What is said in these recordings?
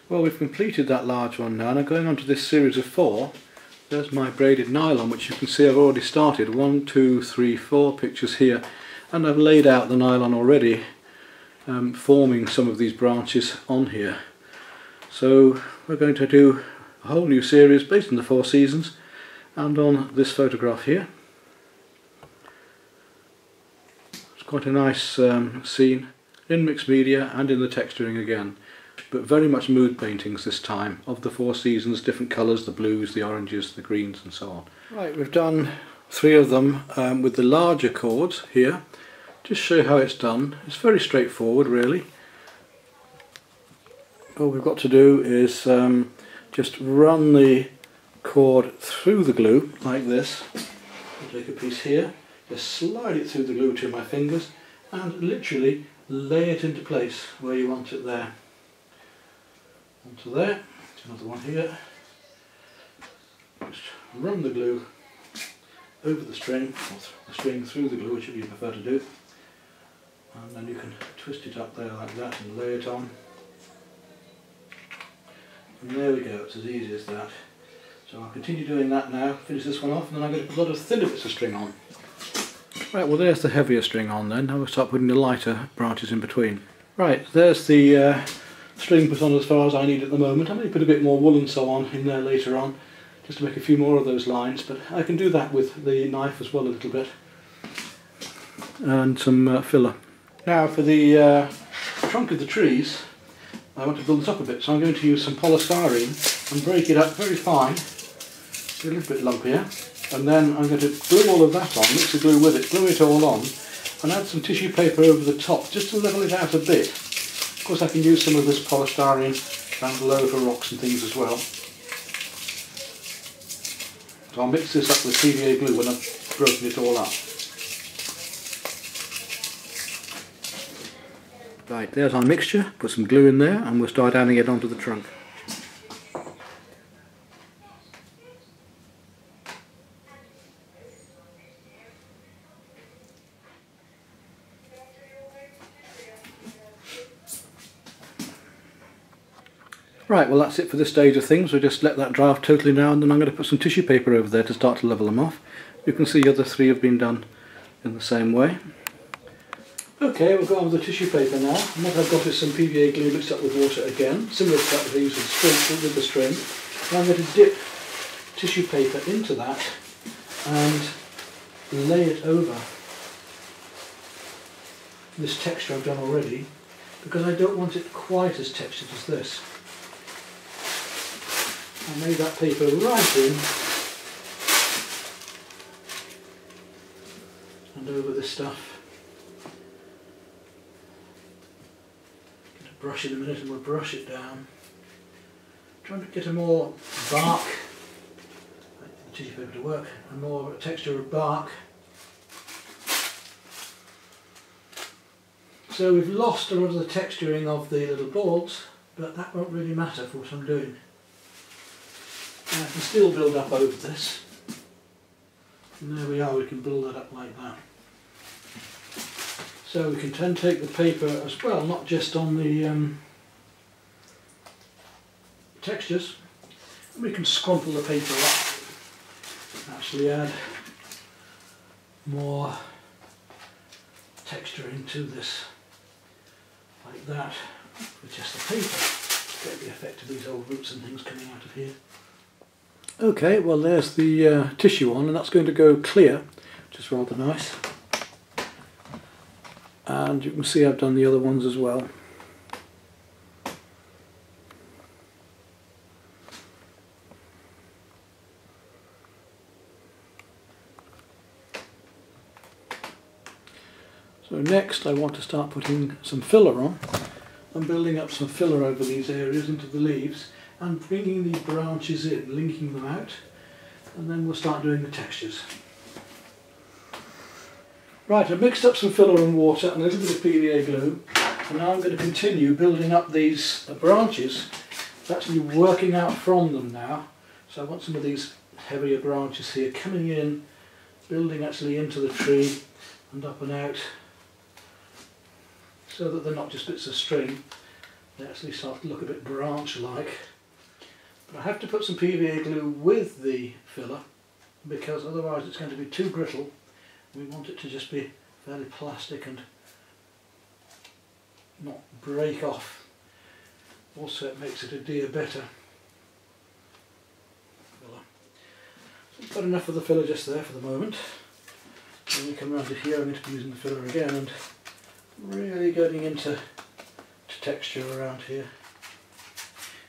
Well, we've completed that large one now, and I'm going on to this series of 4. There's my braided nylon, which you can see I've already started. 1, 2, 3, 4 pictures here, and I've laid out the nylon already, forming some of these branches on here. So we're going to do a whole new series based on the 4 seasons and on this photograph here. It's quite a nice scene in mixed media and in the texturing again, but very much mood paintings this time of the 4 seasons, different colours, the blues, the oranges, the greens and so on. Right, we've done 3 of them with the larger chords here. Just show you how it's done. It's very straightforward really. All we've got to do is just run the cord through the glue like this. I'll take a piece here, just slide it through the glue between my fingers and literally lay it into place where you want it there. Onto there, another one here. Just run the glue over the string, or the string through the glue, whichever you prefer to do, and then you can twist it up there like that and lay it on. And there we go, it's as easy as that. So I'll continue doing that now, finish this one off, and then I'm going to put a lot of thinner bits of string on. Right, well there's the heavier string on then. Now we'll start putting the lighter branches in between. Right, there's the string put on as far as I need at the moment. I may put a bit more wool and so on in there later on, just to make a few more of those lines, but I can do that with the knife as well a little bit. And some filler. Now for the trunk of the trees, I want to build this up a bit, so I'm going to use some polystyrene and break it up very fine, a little bit lumpier, and then I'm going to glue all of that on, mix the glue with it, glue it all on, and add some tissue paper over the top just to level it out a bit. Of course I can use some of this polystyrene down below for rocks and things as well. So I'll mix this up with PVA glue when I've broken it all up. Right, there's our mixture, put some glue in there and we'll start adding it onto the trunk. Right, well that's it for this stage of things. We'll just let that dry off totally now, and then I'm going to put some tissue paper over there to start to level them off. You can see the other 3 have been done in the same way. Okay, we'll go on with the tissue paper now, and what I've got is some PVA glue mixed up with water again, similar to that we used with the string. And I'm going to dip tissue paper into that and lay it over this texture I've done already, because I don't want it quite as textured as this. I lay that paper right in and over this stuff. Get a brush in a minute and we'll brush it down. Trying to get a more bark, the tissue paper to work, a more texture of bark. So we've lost a lot of the texturing of the little boards, but that won't really matter for what I'm doing. And I can still build up over this. And there we are, we can build that up like that. So we can then take the paper as well, not just on the textures, and we can scrumple the paper up, actually add more texture into this, like that, with just the paper. Get the effect of these old roots and things coming out of here. Okay, well there's the tissue on, and that's going to go clear, which is rather nice. And you can see I've done the other ones as well. So next I want to start putting some filler on. I'm building up some filler over these areas into the leaves and bringing these branches in, linking them out, and then we'll start doing the textures. Right, I've mixed up some filler and water and a little bit of PVA glue, and now I'm going to continue building up these branches, actually working out from them now. So I want some of these heavier branches here coming in, building actually into the tree and up and out, so that they're not just bits of string, They actually start to look a bit branch-like. But I have to put some PVA glue with the filler because otherwise it's going to be too brittle. We want it to just be fairly plastic and not break off. Also it makes it adhere better. Filler. So I've got enough of the filler just there for the moment. When we come around to here I'm going to be using the filler again and really getting into texture around here.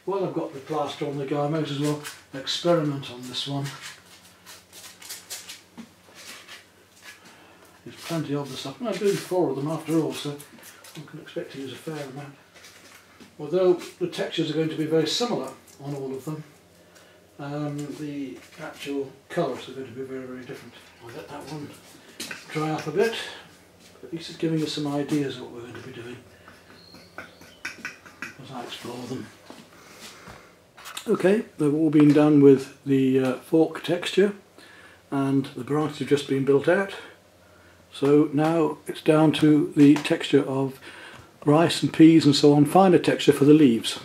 While I've got the plaster on the go, I might as well experiment on this one. There's plenty of the stuff, and I'm doing 4 of them after all, so I can expect to use a fair amount. Although the textures are going to be very similar on all of them, the actual colours are going to be very, very different. I'll let that one dry up a bit, but at least it's giving us some ideas of what we're going to be doing as I explore them. Okay, they've all been done with the fork texture and the branches have just been built out. So now it's down to the texture of rice and peas and so on, finer texture for the leaves.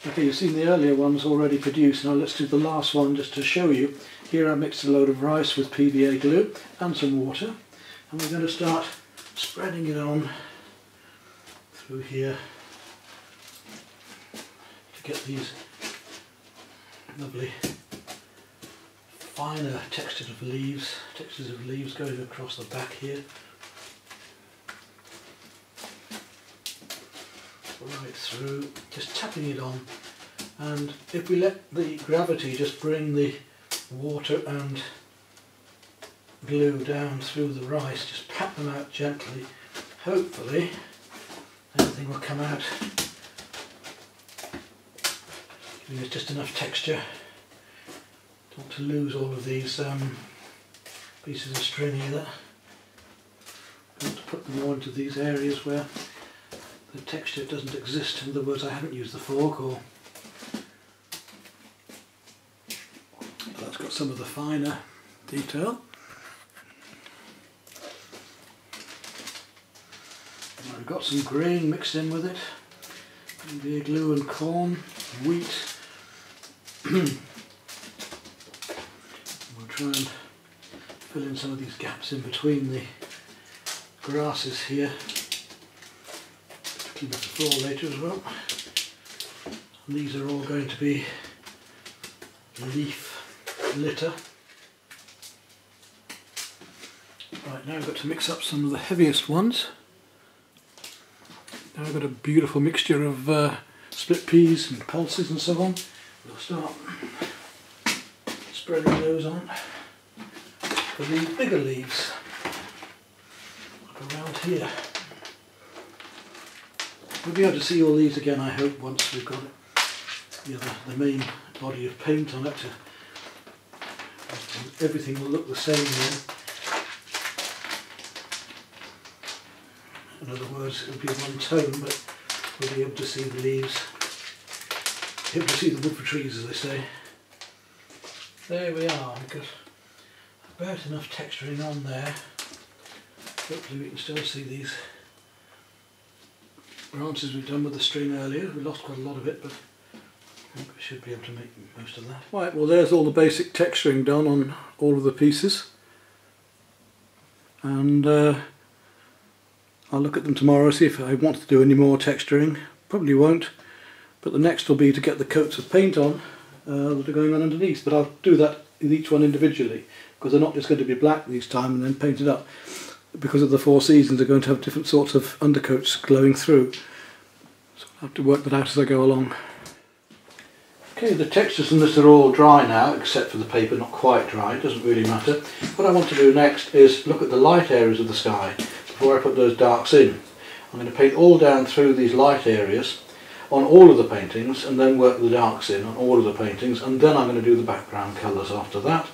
Okay, you've seen the earlier ones already produced. Now let's do the last one just to show you. Here I mixed a load of rice with PVA glue and some water, and we're going to start spreading it on through here to get these lovely finer textures of leaves going across the back here. Right through, just tapping it on, and if we let the gravity just bring the water and glue down through the rice, just pat them out gently, hopefully everything will come out giving us just enough texture. Don't want to lose all of these pieces of string either. I want to put them more into these areas where the texture doesn't exist. In other words, I haven't used the fork, or that's got some of the finer detail. And I've got some grain mixed in with it, PVA glue and corn, wheat. We'll try and fill in some of these gaps in between the grasses here. Clean up the floor later as well. And these are all going to be leaf litter. Right, now I've got to mix up some of the heaviest ones. Now I've got a beautiful mixture of split peas and pulses and so on. We'll start spreading those on. For the bigger leaves, like around here. We'll be able to see all these again, I hope, once we've got the main body of paint on it. Everything will look the same then. In other words, it will be one tone, but we'll be able to see the leaves. Able to see the wood for trees, as they say. There we are. We've got about enough texturing on there. Hopefully we can still see these branches we've done with the string earlier. We lost quite a lot of it, but I think we should be able to make most of that. Right, well there's all the basic texturing done on all of the pieces, and I'll look at them tomorrow, see if I want to do any more texturing. Probably won't, but the next will be to get the coats of paint on that are going on underneath, but I'll do that in each one individually, because they're not just going to be black this time and then painted up. Because of the 4 seasons, they're going to have different sorts of undercoats glowing through. So I'll have to work that out as I go along. Okay, the textures in this are all dry now, except for the paper, not quite dry, it doesn't really matter. What I want to do next is look at the light areas of the sky before I put those darks in. I'm going to paint all down through these light areas on all of the paintings, and then work the darks in on all of the paintings, and then I'm going to do the background colours after that.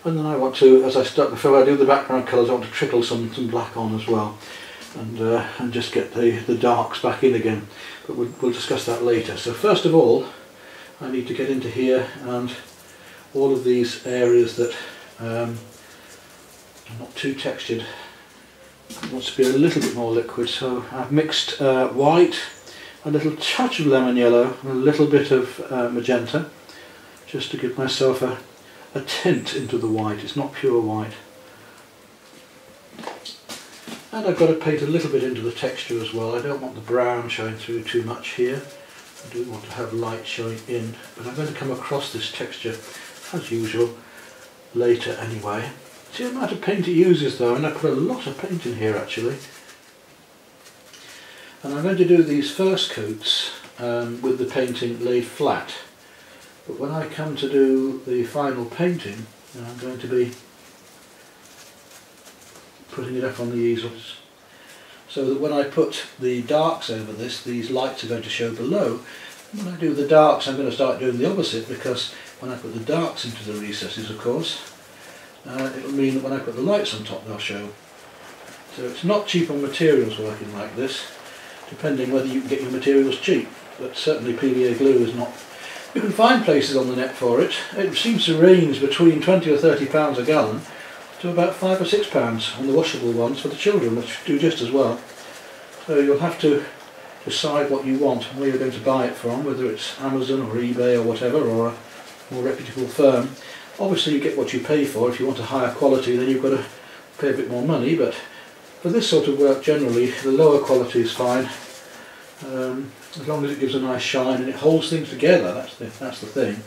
And then I want to, before I do the background colours, I want to trickle some black on as well, and just get the darks back in again. But we'll discuss that later. So first of all, I need to get into here, and all of these areas that are not too textured. It wants to be a little bit more liquid, so I've mixed white a little touch of lemon yellow and a little bit of magenta, just to give myself a tint into the white. It's not pure white. And I've got to paint a little bit into the texture as well. I don't want the brown showing through too much here. I do want to have light showing in, but I'm going to come across this texture as usual later anyway. See the amount of paint it uses though, and I put a lot of paint in here actually. And I'm going to do these first coats with the painting laid flat. But when I come to do the final painting, then I'm going to be putting it up on the easels, so that when I put the darks over this, these lights are going to show below. And when I do the darks, I'm going to start doing the opposite, because when I put the darks into the recesses, of course, it'll mean that when I put the lights on top, they'll show. So it's not cheap on materials working like this, depending whether you can get your materials cheap, but certainly PVA glue is not. You can find places on the net for it. It seems to range between 20 or 30 pounds a gallon to about £5 or £6 on the washable ones for the children, which do just as well. So you'll have to decide what you want and where you're going to buy it from, whether it's Amazon or eBay or whatever, or a more reputable firm. Obviously you get what you pay for. If you want a higher quality, then you've got to pay a bit more money, but for this sort of work generally the lower quality is fine, as long as it gives a nice shine and it holds things together. That's the thing.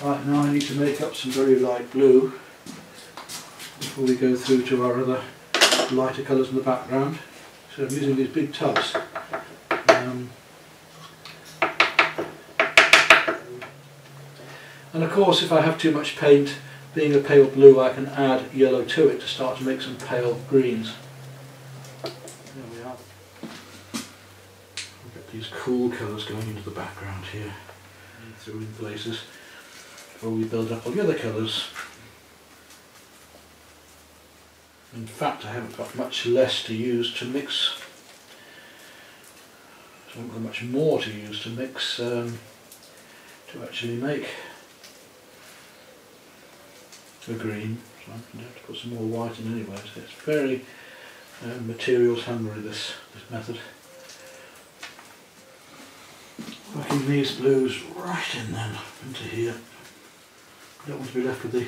Right, now I need to make up some very light blue before we go through to our other lighter colours in the background. So I'm using these big tubs. And of course, if I have too much paint, being a pale blue, I can add yellow to it to start to make some pale greens. There we are. I'll get these cool colours going into the background here, through in places, before we build up all the other colours. In fact, I haven't got much less to use to mix. So I haven't got much more to use to mix to actually make a green. So I'm going to have to put some more white in anyway. So it's very materials hungry, this method. Working these blues right in then into here. I don't want to be left with the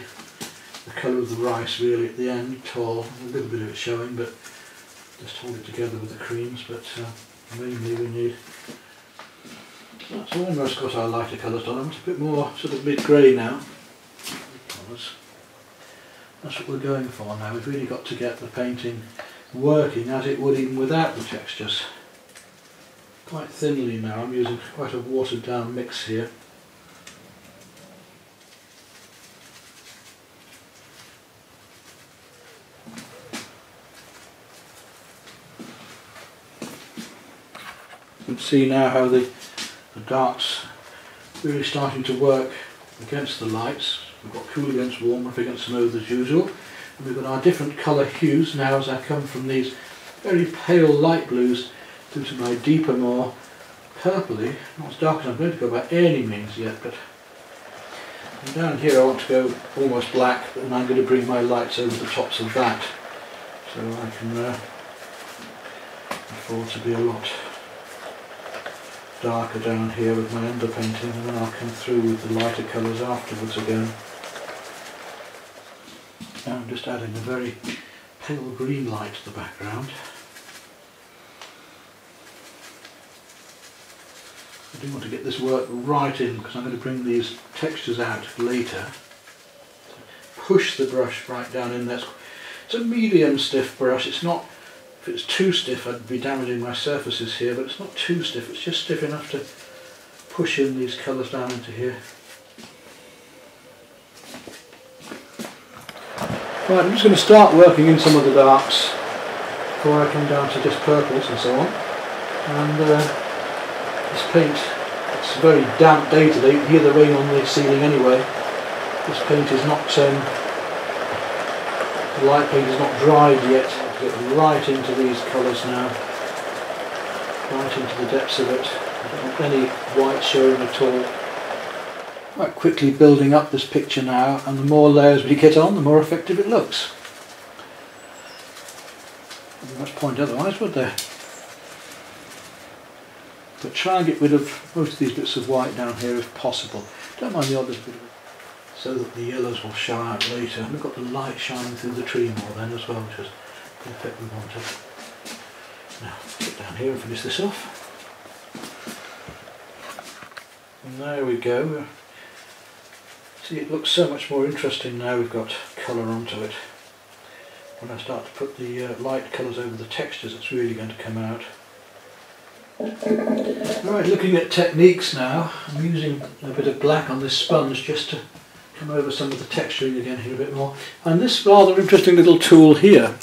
colour of the rice really at the end at all. A little bit of it showing, but just hold it together with the creams. But mainly we need. That's almost got our lighter colours done. I want a bit more sort of mid-grey now. Colours. That's what we're going for now. We've really got to get the painting working as it would even without the textures. Quite thinly now. I'm using quite a watered down mix here. You can see now how the darks really starting to work against the lights. We've got cool against warm, rough against smooth as usual. And we've got our different colour hues now as I come from these very pale light blues through to my deeper, more purpley, not as dark as I'm going to go by any means yet, but down here I want to go almost black, and I'm going to bring my lights over the tops of that, so I can afford to be a lot darker down here with my underpainting, and then I'll come through with the lighter colours afterwards again. Now I'm just adding a very pale green light to the background. I do want to get this work right in because I'm going to bring these textures out later. Push the brush right down in there. It's a medium stiff brush. It's not, if it's too stiff I'd be damaging my surfaces here, but it's not too stiff. It's just stiff enough to push in these colours down into here. Right, I'm just going to start working in some of the darks before I come down to just purples and so on. And this paint, it's a very damp day today. You can hear the rain on the ceiling anyway. This paint is not, the light paint is not dried yet. I'll get right into these colours now, right into the depths of it. I don't want any white showing at all. Right, quickly building up this picture now, and the more layers we get on, the more effective it looks. Wouldn't much point otherwise, would there? but try and get rid of most of these bits of white down here if possible. Don't mind the others, so that the yellows will show out later. And we've got the light shining through the tree more then as well, which is the effect we wanted. Now, get down here and finish this off. And there we go. See, it looks so much more interesting now we've got colour onto it. When I start to put the light colours over the textures, it's really going to come out. Right, looking at techniques now, I'm using a bit of black on this sponge just to come over some of the texturing again here a bit more. And this rather interesting little tool here,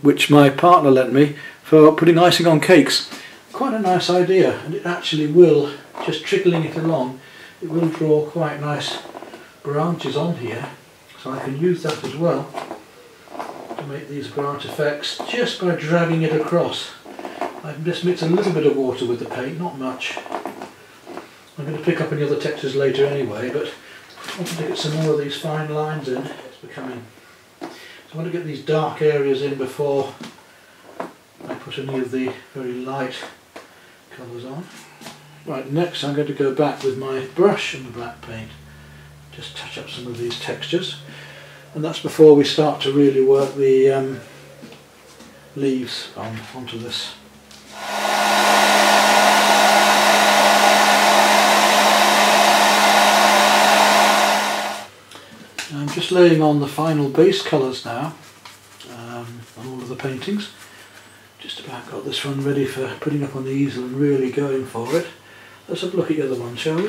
which my partner lent me for putting icing on cakes. Quite a nice idea, and it actually will, just trickling it along, it will draw quite nice branches on here, so I can use that as well to make these branch effects just by dragging it across. I can just mix a little bit of water with the paint, not much. I'm going to pick up any other textures later anyway, but I want to get some more of these fine lines in. It's becoming. So I want to get these dark areas in before I put any of the very light colours on. Right, next I'm going to go back with my brush and the black paint, just touch up some of these textures, and that's before we start to really work the leaves onto this. I'm just laying on the final base colours now on all of the paintings. Just about got this one ready for putting up on the easel and really going for it. Let's have a look at the other one, shall we?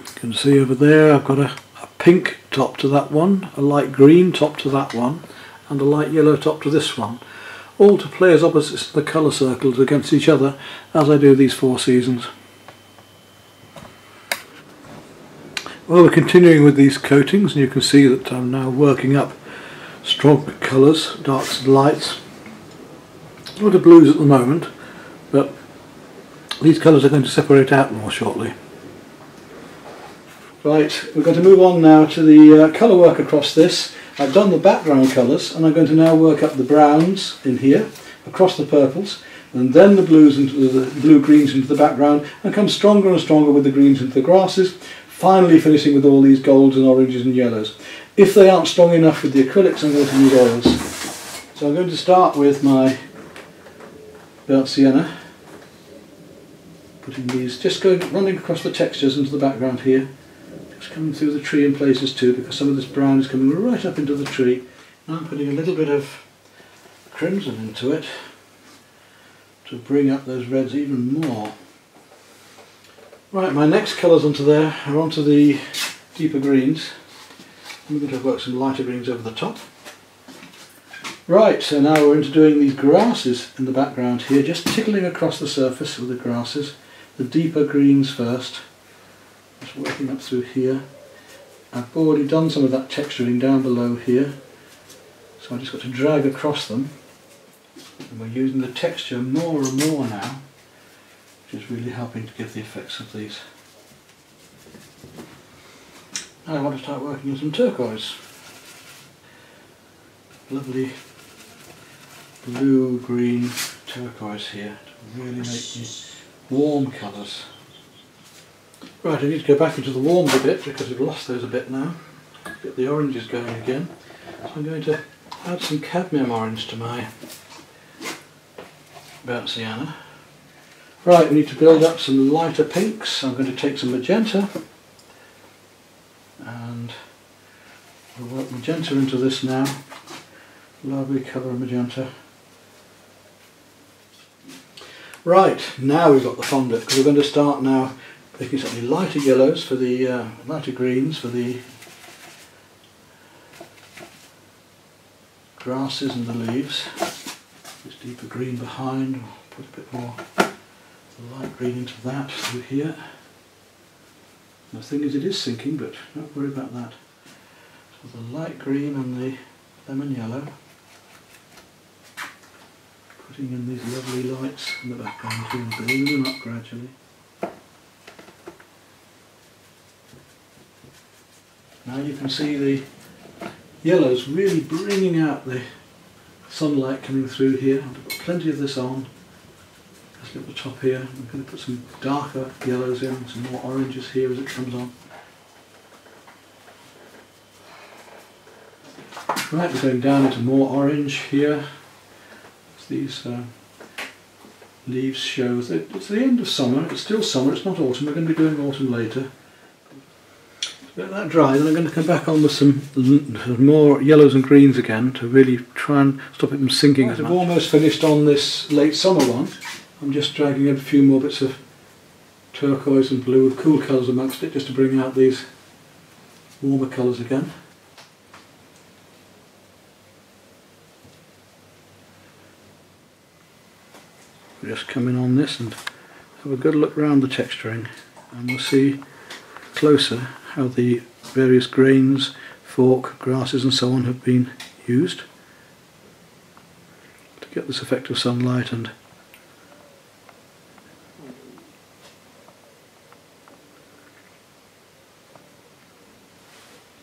You can see over there I've got a pink top to that one, a light green top to that one, and a light yellow top to this one. All to play as opposites to the colour circles against each other as I do these 4 seasons. Well, we're continuing with these coatings, and you can see that I'm now working up strong colours, darks and lights. A lot of blues at the moment, but these colours are going to separate out more shortly. Right, we're going to move on now to the colour work across this. I've done the background colours, and I'm going to now work up the browns in here, across the purples, and then the blues into the blue-greens into the background, and come stronger and stronger with the greens into the grasses, finally finishing with all these golds and oranges and yellows. If they aren't strong enough with the acrylics, I'm going to need oils. So I'm going to start with my burnt sienna, putting these, just running across the textures into the background here, just coming through the tree in places too, because some of this brown is coming right up into the tree. Now I'm putting a little bit of crimson into it to bring up those reds even more. Right, my next colours onto there are onto the deeper greens. I'm going to work some lighter greens over the top. Right, so now we're into doing these grasses in the background here, just tickling across the surface with the grasses. The deeper greens first, just working up through here. I've already done some of that texturing down below here, so I've just got to drag across them. And we're using the texture more and more now, which is really helping to give the effects of these. Now I want to start working in some turquoise. Lovely blue-green turquoise here to really make these warm colours. Right, I need to go back into the warms a bit because we've lost those a bit now. Get the oranges going again. So I'm going to add some cadmium orange to my burnt sienna. Right, we need to build up some lighter pinks. I'm going to take some magenta and we'll work magenta into this now. Lovely colour of magenta. Right, now we've got the fondant, because we're going to start now making slightly lighter yellows for the lighter greens for the grasses and the leaves. This deeper green behind, put a bit more light green into that through here. The thing is, it is sinking, but don't worry about that. So the light green and the lemon yellow, putting in these lovely lights in the background here and building them up gradually. Now you can see the yellows really bringing out the sunlight coming through here. I've got plenty of this on. Let's look at the top here. I'm going to put some darker yellows in, some more oranges here as it comes on. Right, we're going down into more orange here. As these leaves show that it's the end of summer. It's still summer, it's not autumn. We're going to be doing autumn later. Let that dry, then I'm going to come back on with some more yellows and greens again to really try and stop it from sinking as much. I've almost finished on this late summer one. I'm just dragging in a few more bits of turquoise and blue with cool colours amongst it just to bring out these warmer colours again. Just come in on this and have a good look around the texturing, and we'll see closer how the various grains, fork, grasses and so on have been used to get this effect of sunlight. And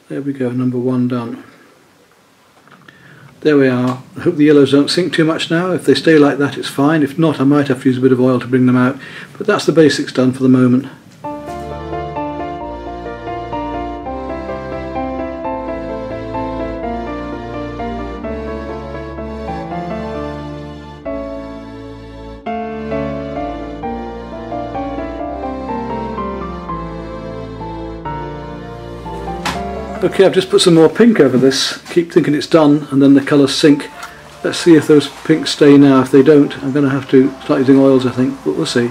there we go, number one done. There we are. I hope the yellows don't sink too much now. If they stay like that it's fine. If not, I might have to use a bit of oil to bring them out. But that's the basics done for the moment. Okay, I've just put some more pink over this. Keep thinking it's done and then the colours sink. Let's see if those pinks stay now. If they don't, I'm going to have to start using oils, I think, but we'll see.